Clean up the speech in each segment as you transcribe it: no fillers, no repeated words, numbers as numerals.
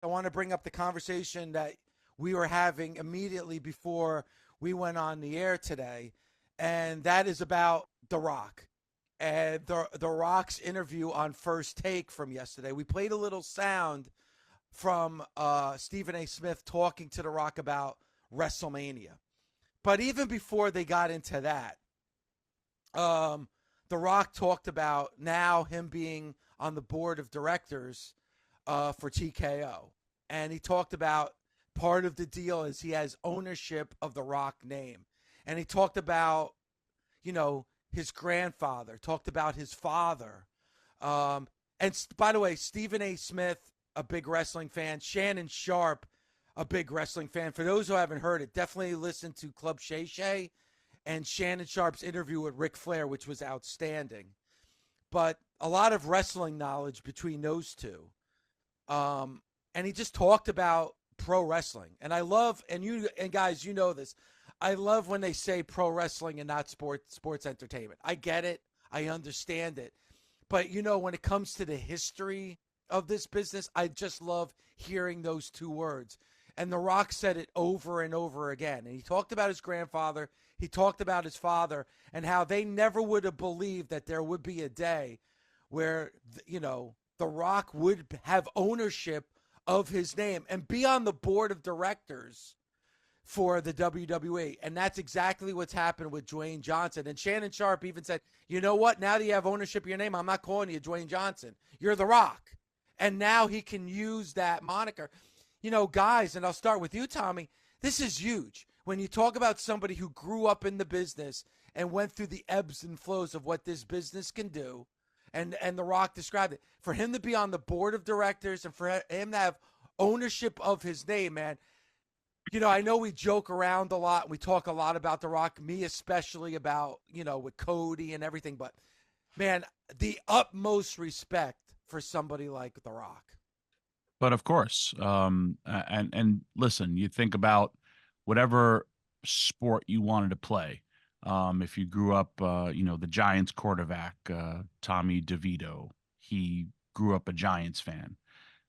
I want to bring up the conversation that we were having immediately before we went on the air today, and that is about The Rock and the Rock's interview on First Take from yesterday. We played a little sound from Stephen A. Smith talking to The Rock about WrestleMania, but even before they got into that, um, The Rock talked about now him being on the board of directors for TKO. And he talked about part of the deal is he has ownership of the Rock name. And he talked about, his grandfather, talked about his father. By the way, Stephen A. Smith, a big wrestling fan, Shannon Sharp, a big wrestling fan. For those who haven't heard it, definitely listen to Club Shay Shay and Shannon Sharp's interview with Ric Flair, which was outstanding. But a lot of wrestling knowledge between those two. And he just talked about pro wrestling. And I love, and guys, you know this. I love when they say pro wrestling and not sports entertainment. I get it. I understand it. But when it comes to the history of this business, I just love hearing those two words. And The Rock said it over and over again. And he talked about his grandfather. He talked about his father and how they never would have believed that there would be a day where, The Rock would have ownership of his name and be on the board of directors for the WWE. And that's exactly what's happened with Dwayne Johnson. And Shannon Sharp even said, you know what? Now that you have ownership of your name, I'm not calling you Dwayne Johnson. You're The Rock. And now he can use that moniker. Guys, and I'll start with you, Tommy, this is huge. When you talk about somebody who grew up in the business and went through the ebbs and flows of what this business can do, and The Rock described it, for him to be on the board of directors and for him to have ownership of his name, man. I know we joke around a lot. We talk a lot about The Rock, me especially about, with Cody and everything. But, man, the utmost respect for somebody like The Rock. But of course, and listen, you think about whatever sport you wanted to play. If you grew up, the Giants quarterback, Tommy DeVito, he grew up a Giants fan.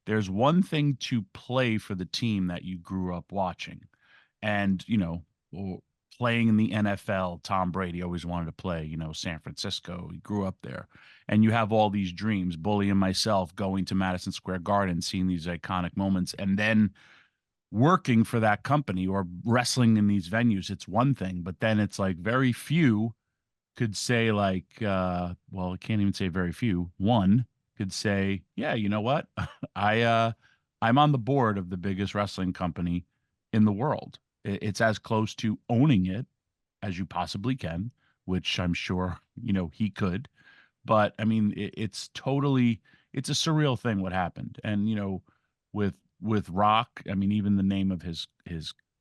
There's one thing to play for the team that you grew up watching. And, playing in the NFL, Tom Brady always wanted to play, San Francisco. He grew up there. And you have all these dreams, Bully and myself going to Madison Square Garden, seeing these iconic moments, and then working for that company or wrestling in these venues. It's one thing, but then it's like very few could say like, well, I can't even say very few. One could say, yeah, you know what? I'm on the board of the biggest wrestling company in the world. It's as close to owning it as you possibly can, which I'm sure, he could. But I mean, it's a surreal thing what happened. And, with Rock, I mean, even the name of his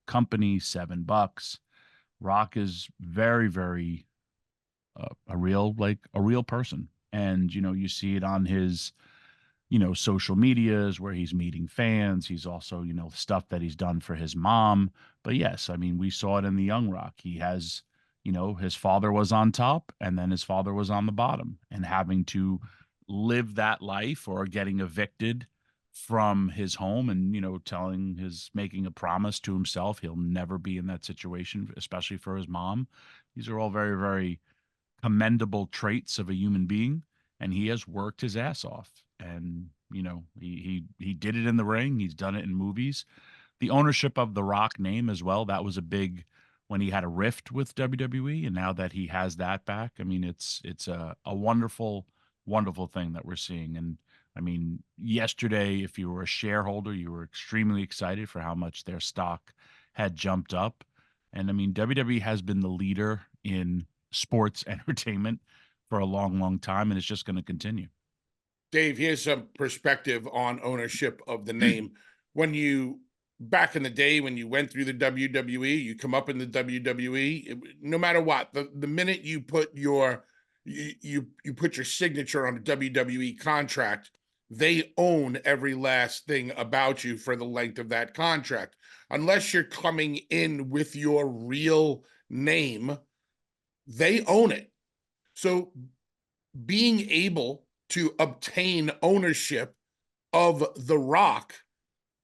company, $7, Rock is very, very a real person. And, you see it on his, social medias where he's meeting fans. He's also, stuff that he's done for his mom. But yes, I mean, we saw it in the Young Rock. He has, his father was on top and then his father was on the bottom, and having to live that life or getting evicted from his home and, making a promise to himself he'll never be in that situation, especially for his mom. These are all very, very commendable traits of a human being, and he has worked his ass off. And he did it in the ring. He's done it in movies. The ownership of the Rock name as well, that was a big, when he had a rift with WWE, and now that he has that back, I mean, it's a wonderful, wonderful thing that we're seeing. And I mean, yesterday, if you were a shareholder, you were extremely excited for how much their stock had jumped up. And I mean, WWE has been the leader in sports entertainment for a long, long time, and it's just going to continue. Dave, here's some perspective on ownership of the name. When you, back in the day, when you went through the WWE, you come up in the WWE, no matter what, the minute you put your put your signature on a WWE contract, they own every last thing about you for the length of that contract. Unless you're coming in with your real name, they own it. So being able to obtain ownership of The Rock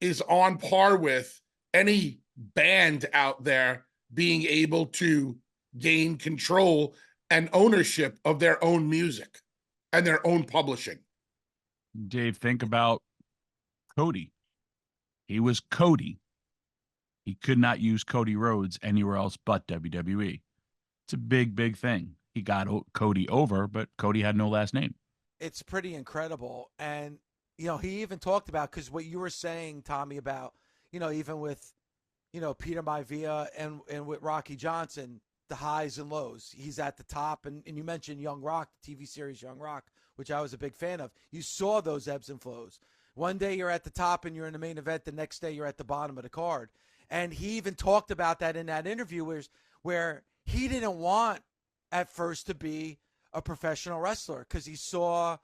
is on par with any band out there being able to gain control and ownership of their own music and their own publishing. Dave, think about Cody. He was Cody. He could not use Cody Rhodes anywhere else but WWE. It's a big, big thing. He got Cody over, but Cody had no last name. It's pretty incredible. And, he even talked about, because what you were saying, Tommy, about, even with, Peter Maivia and with Rocky Johnson, the highs and lows. He's at the top. And you mentioned Young Rock, the TV series Young Rock, which I was a big fan of. You saw those ebbs and flows. One day you're at the top and you're in the main event. The next day you're at the bottom of the card. And he even talked about that in that interview where he didn't want at first to be a professional wrestler because he saw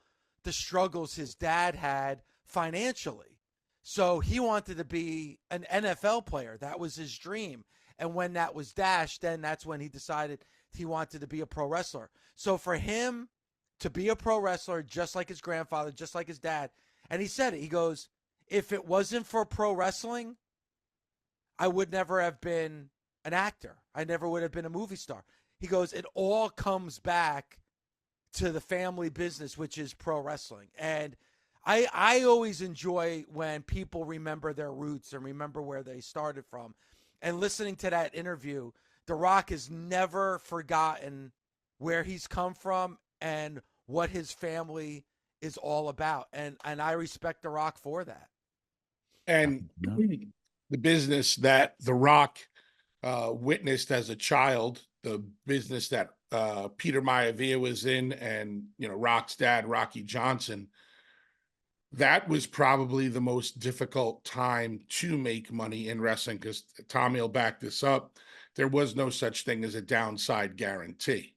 the struggles his dad had financially. So he wanted to be an NFL player. That was his dream. And when that was dashed, then that's when he decided he wanted to be a pro wrestler. So for him to be a pro wrestler, just like his grandfather, just like his dad, and he said it, he goes, if it wasn't for pro wrestling, I would never have been an actor. I never would have been a movie star. He goes, it all comes back to the family business, which is pro wrestling. And I always enjoy when people remember their roots and remember where they started from. And listening to that interview, The Rock has never forgotten where he's come from and what his family is all about. And I respect The Rock for that. And the business that The Rock witnessed as a child, the business that Peter Maivia was in, and Rock's dad, Rocky Johnson, that was probably the most difficult time to make money in wrestling, because Tommy will back this up. There was no such thing as a downside guarantee.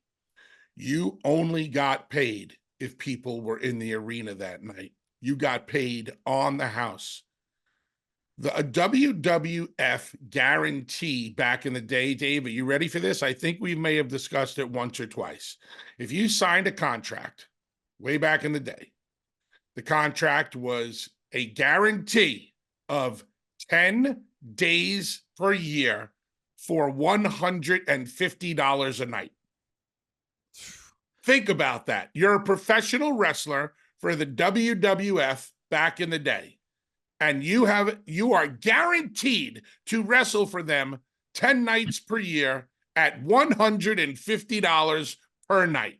You only got paid if people were in the arena that night. You got paid on the house. The WWF guarantee back in the day, Dave, are you ready for this? I think we may have discussed it once or twice. If you signed a contract way back in the day, the contract was a guarantee of 10 days per year for $150 a night. Think about that. You're a professional wrestler for the WWF back in the day, and you are guaranteed to wrestle for them 10 nights per year at $150 per night.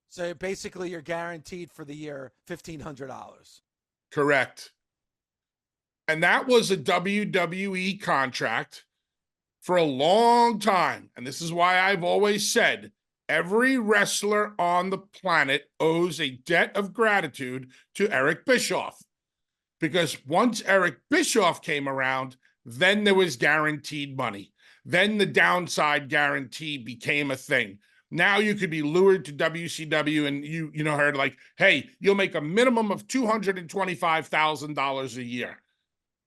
So basically you're guaranteed for the year $1,500. Correct. And that was a WWE contract for a long time. And this is why I've always said every wrestler on the planet owes a debt of gratitude to Eric Bischoff. Because once Eric Bischoff came around, then there was guaranteed money. Then the downside guarantee became a thing. Now you could be lured to WCW and you heard like, hey, you'll make a minimum of $225,000 a year.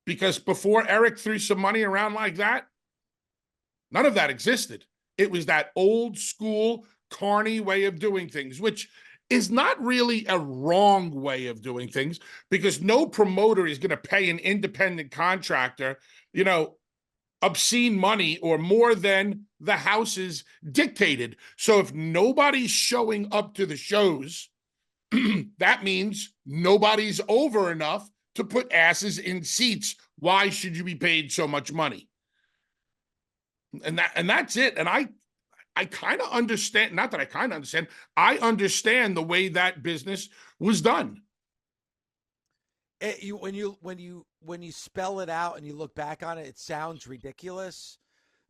Because before Eric threw some money around like that, none of that existed. It was that old school carny way of doing things, which is not really a wrong way of doing things, because no promoter is going to pay an independent contractor, obscene money or more than the houses dictated. So if nobody's showing up to the shows, that means nobody's over enough to put asses in seats. Why should you be paid so much money? And that's it. And I kind of understand, not that I kind of understand, I understand the way that business was done. When you spell it out and you look back on it, it sounds ridiculous,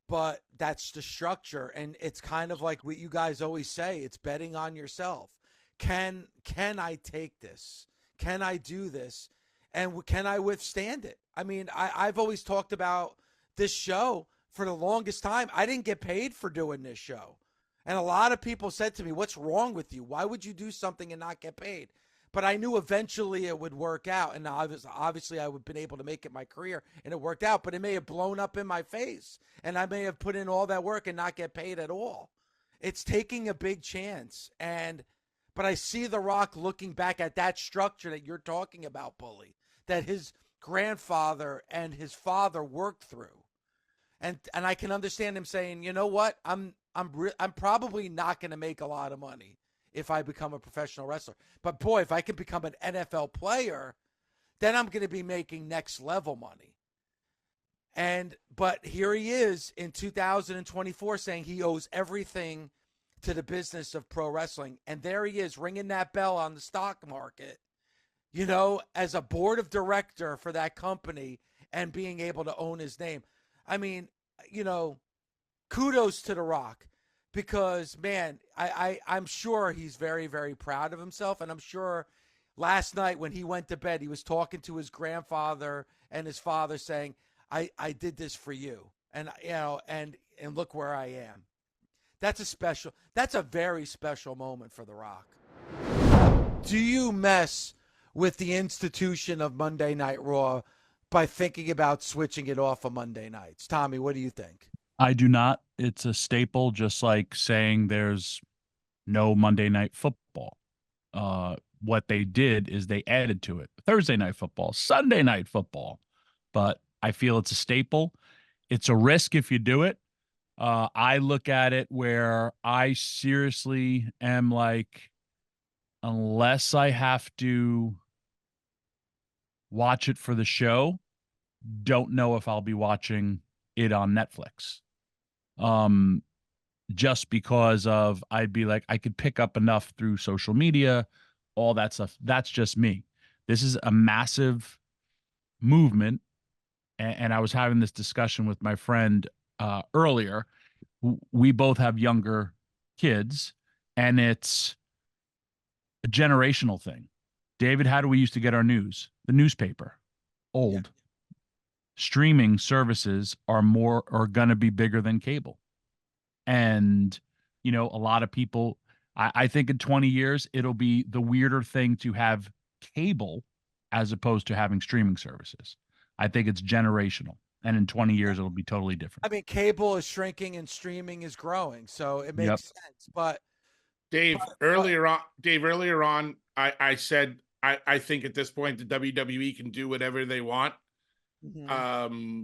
but that's the structure. And it's kind of like what you guys always say, it's betting on yourself. Can I take this? Can I do this? And can I withstand it? I mean, I've always talked about this show for the longest time. I didn't get paid for doing this show. And a lot of people said to me, what's wrong with you? Why would you do something and not get paid? But I knew eventually it would work out. And obviously I would have been able to make it my career, and it worked out. But it may have blown up in my face, and I may have put in all that work and not get paid at all. It's taking a big chance. But I see The Rock looking back at that structure that you're talking about, Bully, that his grandfather and his father worked through. And I can understand him saying, you know what, I'm probably not going to make a lot of money if I become a professional wrestler. But boy, if I can become an NFL player, then I'm going to be making next level money. But here he is in 2024 saying he owes everything to the business of pro wrestling. And there he is ringing that bell on the stock market, as a board of director for that company and being able to own his name. I mean, kudos to The Rock because, man, I'm sure he's very, very proud of himself. And I'm sure last night when he went to bed, he was talking to his grandfather and his father saying, I did this for you. And, and look where I am. That's a very special moment for The Rock. Do you mess with the institution of Monday Night Raw by thinking about switching it off of Monday nights? Tommy, what do you think? I do not. It's a staple, just like saying there's no Monday Night Football. What they did is they added to it Thursday Night Football, Sunday Night Football. But I feel it's a staple. It's a risk if you do it. I look at it where I seriously am like, unless I have to watch it for the show, don't know if I'll be watching it on Netflix. Just because of, I'd be like, I could pick up enough through social media, all that stuff. That's just me. This is a massive movement. And I was having this discussion with my friend earlier. We both have younger kids, and it's a generational thing. David, how do we used to get our news? The newspaper. Old. Yeah. Streaming services are going to be bigger than cable. And, a lot of people, I think in 20 years, it'll be the weirder thing to have cable as opposed to having streaming services. I think it's generational. And in 20 years, it'll be totally different. I mean, cable is shrinking and streaming is growing. So it makes sense. But Dave, earlier on, I said, I think at this point, the WWE can do whatever they want. Mm-hmm.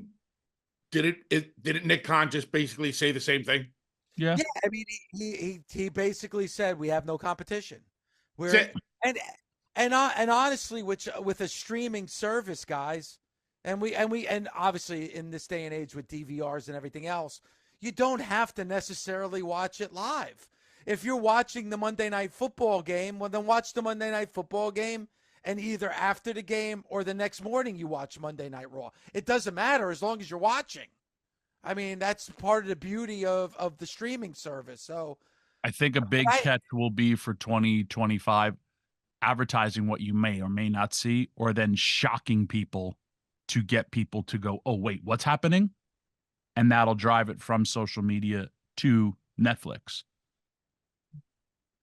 Didn't Nick Khan just basically say the same thing? Yeah. I mean, he basically said we have no competition. And honestly, with a streaming service, guys, and obviously in this day and age with DVRs and everything else, you don't have to necessarily watch it live. If you're watching the Monday Night Football game, well, then watch the Monday Night Football game, and either after the game or the next morning you watch Monday Night Raw. It doesn't matter as long as you're watching. I mean, that's part of the beauty of the streaming service. So I think a big catch will be for 2025 advertising what you may or may not see, or then shocking people to get people to go, oh, wait, what's happening? And that'll drive it from social media to Netflix.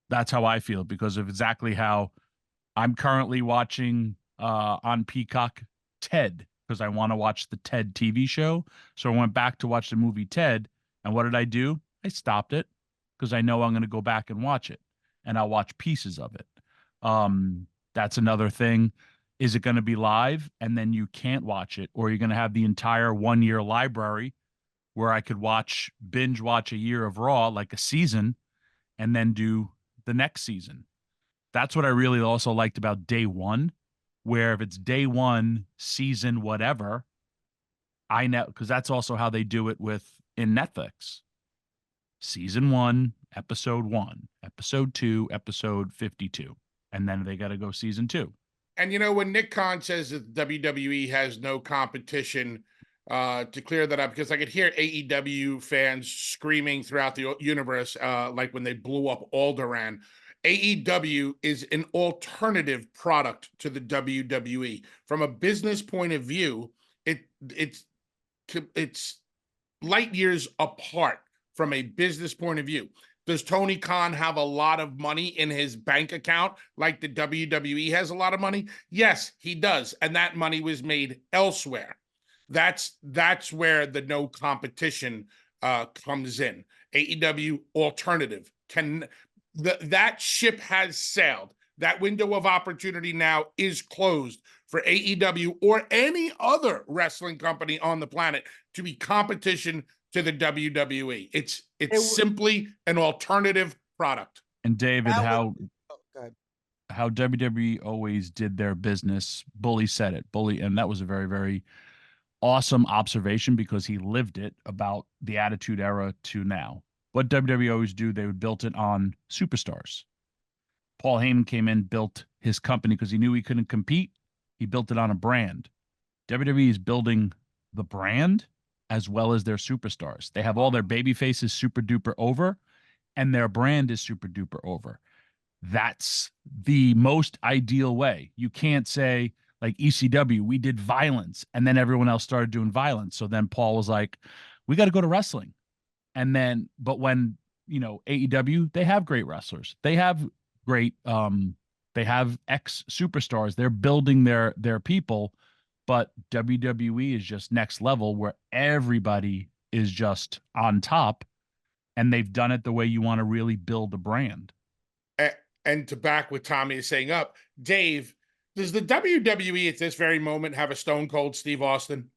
That's how I feel, because of exactly how I'm currently watching on Peacock Ted, because I want to watch the Ted TV show. So I went back to watch the movie Ted. And what did I do? I stopped it because I know I'm going to go back and watch it, and I'll watch pieces of it. That's another thing. Is it going to be live and then you can't watch it, or you're going to have the entire 1 year library where I could binge watch a year of Raw, like a season, and then do the next season? That's what I really also liked about day one, where if it's day one, season, whatever, I know, because that's also how they do it in Netflix. Season 1, episode 1, episode 2, episode 52. And then they got to go season 2. And, when Nick Khan says that WWE has no competition, to clear that up, because I could hear AEW fans screaming throughout the universe, like when they blew up Alderaan. AEW is an alternative product to the WWE. From a business point of view, it's light years apart from a business point of view. Does Tony Khan have a lot of money in his bank account like the WWE has a lot of money? Yes, he does. And that money was made elsewhere. That's where the no competition comes in. AEW alternative. That ship has sailed. That window of opportunity now is closed for AEW or any other wrestling company on the planet to be competition to the WWE. It's simply an alternative product. And David, That how would, oh, go ahead. how WWE always did their business. Bully said it. Bully, and that was a very, very awesome observation because he lived it about the Attitude Era to now. What WWE always do, they would built it on superstars. Paul Heyman came in, built his company because he knew he couldn't compete. He built it on a brand. WWE is building the brand as well as their superstars. They have all their baby faces super duper over, and their brand is super duper over. That's the most ideal way. You can't say, like ECW, we did violence, and then everyone else started doing violence. So then Paul was like, we got to go to wrestling. And then, but when, AEW, they have great wrestlers. They have great, they have ex superstars. They're building their people, but WWE is just next level where everybody is just on top, and they've done it the way you want to really build a brand. And to back what Tommy is saying up, Dave, does the WWE at this very moment have a Stone Cold Steve Austin?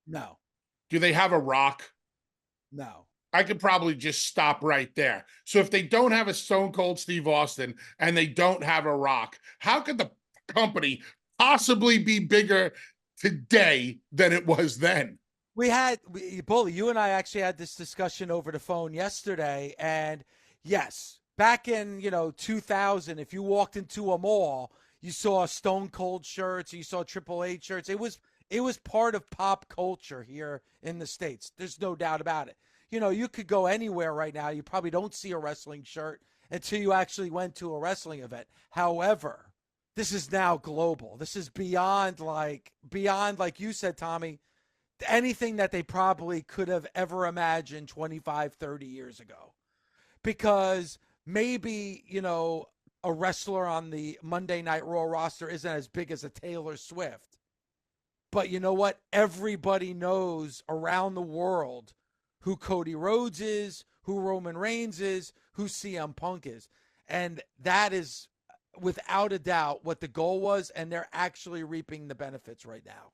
No. Do they have a Rock? No. I could probably just stop right there. So if they don't have a Stone Cold Steve Austin and they don't have a Rock, how could the company possibly be bigger today than it was then? Bully, you and I actually had this discussion over the phone yesterday. And yes, back in, 2000, if you walked into a mall, you saw Stone Cold shirts, you saw Triple H shirts. It was part of pop culture here in the States. There's no doubt about it. You could go anywhere right now. You probably don't see a wrestling shirt until you actually went to a wrestling event. However, this is now global. This is beyond like you said, Tommy, anything that they probably could have ever imagined 25, 30 years ago. Because maybe, a wrestler on the Monday Night Raw roster isn't as big as a Taylor Swift. But you know what? Everybody knows around the world who Cody Rhodes is, who Roman Reigns is, who CM Punk is. And that is, without a doubt, what the goal was, and they're actually reaping the benefits right now.